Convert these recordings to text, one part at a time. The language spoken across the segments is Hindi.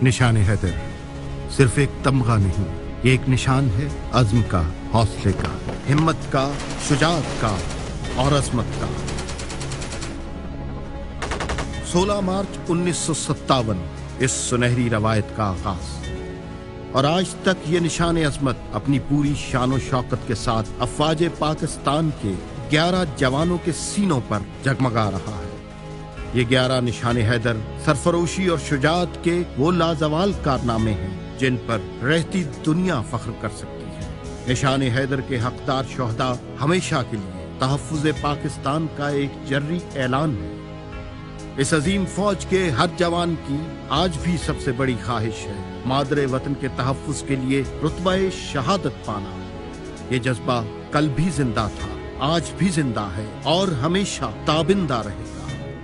निशान हैदर सिर्फ एक तमगा नहीं, ये एक निशान है अज़्म का, हौसले का, हिम्मत का, शुजाअत का और अज़मत का। 16 मार्च 1957 इस सुनहरी रवायत का आगाज, और आज तक ये निशान अज़मत अपनी पूरी शान व शौकत के साथ अफ़वाज पाकिस्तान के 11 जवानों के सीनों पर जगमगा रहा है। ये 11 निशान हैदर सरफरोशी और शुजाअत के वो लाजवाल कारनामे हैं जिन पर रहती दुनिया फख्र कर सकती है। निशान हैदर के हकदार शोहदा हमेशा के लिए तहफ़्फ़ुज़ पाकिस्तान का एक जर्री ऐलान है। इस अजीम फौज के हर जवान की आज भी सबसे बड़ी ख्वाहिश है मादरे वतन के तहफ़्फ़ुज़ के लिए रुतबा शहादत पाना। ये जज्बा कल भी जिंदा था, आज भी जिंदा है और हमेशा ताबिंदा रहेगा।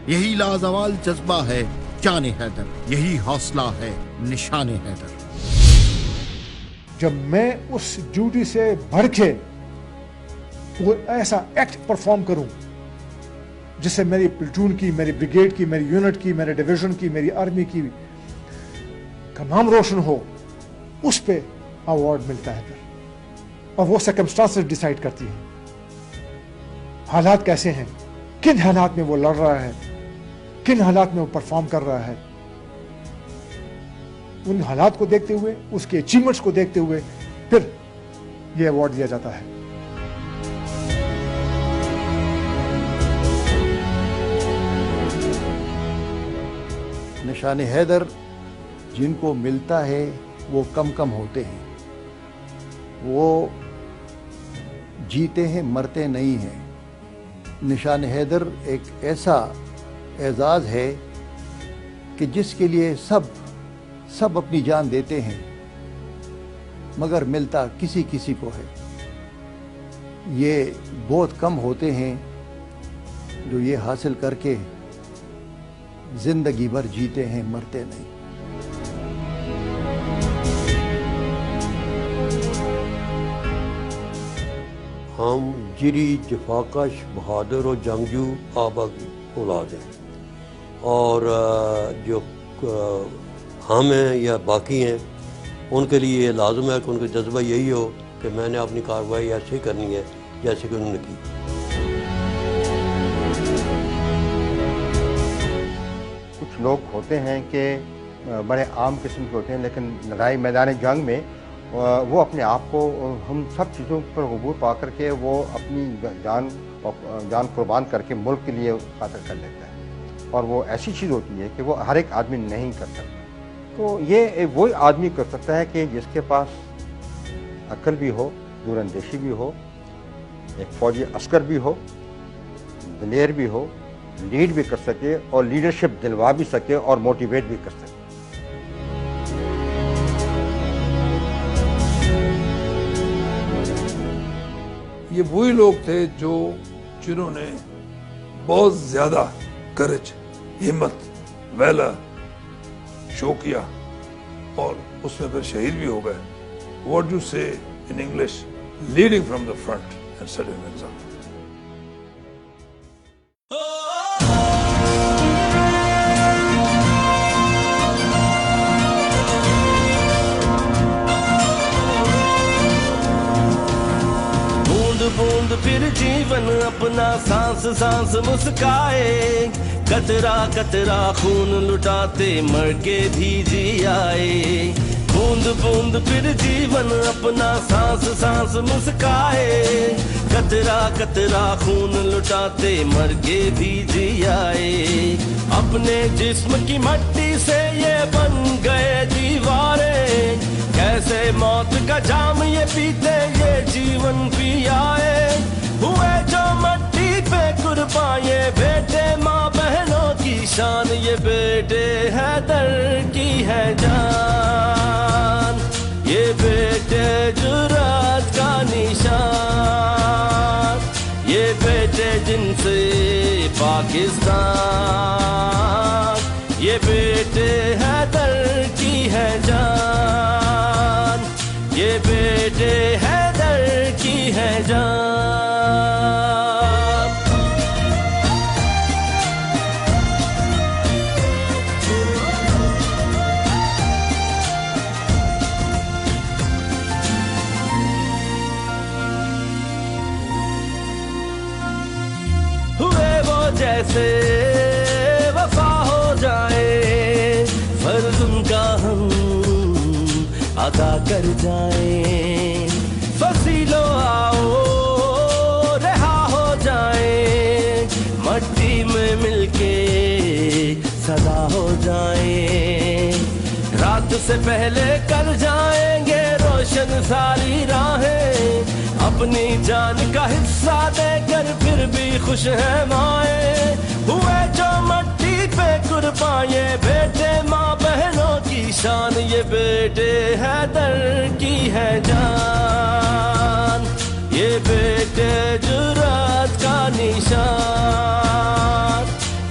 यही लाजवाल जज्बा है जान हैदर, यही हौसला है निशान हैदर। जब मैं उस ड्यूटी से बढ़ के वो ऐसा एक्ट परफॉर्म करूं जिससे मेरी प्लेटून की, मेरी ब्रिगेड की, मेरी यूनिट की, मेरे डिवीजन की, मेरी आर्मी की का नाम रोशन हो, उस पे अवार्ड मिलता है फिर। और वो सर्कमस्टांसेस डिसाइड करती है हालात कैसे हैं, किन हालात में वो लड़ रहा है, किन हालात में वो परफॉर्म कर रहा है। उन हालात को देखते हुए, उसके अचीवमेंट्स को देखते हुए फिर ये अवार्ड दिया जाता है। निशान हैदर जिनको मिलता है वो कम कम होते हैं, वो जीते हैं मरते नहीं हैं। निशान हैदर एक ऐसा एजाज़ है कि जिसके लिए सब अपनी जान देते हैं, मगर मिलता किसी किसी को है। ये बहुत कम होते हैं जो ये हासिल करके जिंदगी भर जीते हैं मरते नहीं। हम जिरी जफाकश बहादुर और जंगजू आबा की औलाद हैं, और जो हम हैं या बाकी हैं उनके लिए ये लाजम है कि उनका जज्बा यही हो कि मैंने अपनी कार्रवाई ऐसे करनी है जैसे कि उन्होंने की। कुछ लोग होते हैं कि बड़े आम किस्म के होते हैं, लेकिन लड़ाई मैदान जंग में वो अपने आप को हम सब चीज़ों पर अबूर पा करके वो अपनी जान कुर्बान करके मुल्क के लिए खातिर कर लेता है। और वो ऐसी चीज़ होती है कि वो हर एक आदमी नहीं कर सकता। तो ये वही आदमी कर सकता है कि जिसके पास अक्ल भी हो, दूरअंदेशी भी हो, एक फौजी अस्कर भी हो, दिलेर भी हो, लीड भी कर सके और लीडरशिप दिलवा भी सके और मोटिवेट भी कर सके। ये वही लोग थे जिन्होंने बहुत ज्यादा करेज, हिम्मत, वैला शो किया और उसमें फिर शहीद भी हो गए। व्हाट यू से in English, leading from the front end setting an example. बूंद फिर जीवन अपना सांस सांस मुस्काए, कतरा कतरा खून लुटाते मर के भी जी आए। बूंद बूंद फिर जीवन अपना सांस सांस मुस्काए, कतरा कतरा खून लुटाते मर के भी जी आए। अपने जिस्म की मट्टी से ये बन गए दीवारें, कैसे मौत का जाम ये पीते ये जीवन पी आए। हुए जो मट्टी पे कुर्बान ये बेटे माँ बहनों की शान, ये बेटे हैदर की है जान, ये बेटे जुर्रत का निशान, ये बेटे जिनसे पाकिस्तान, ये बेटे हैदर की है जान, ये बेटे हैदर की है जान। कैसे वफा हो जाए, फर्ज उनका हम अदा कर जाए। फसीलो आओ रहा हो जाए, मट्टी में मिलके सदा हो जाए। रात से पहले कर जाएंगे रोशन सारी राहें, अपनी जान का हिस्सा देकर फिर भी खुश है माए। हुए जो मट्टी पे कुर्बान ये बेटे माँ बहनों की शान, ये बेटे हैदर की है जान, ये बेटे जुर्रत का निशान,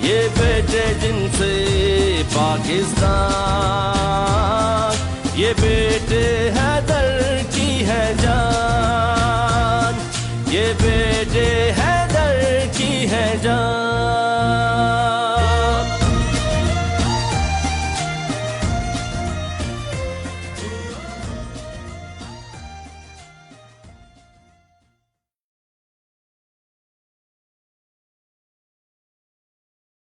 ये बेटे जिनसे पाकिस्तान, ये बेटे हैदर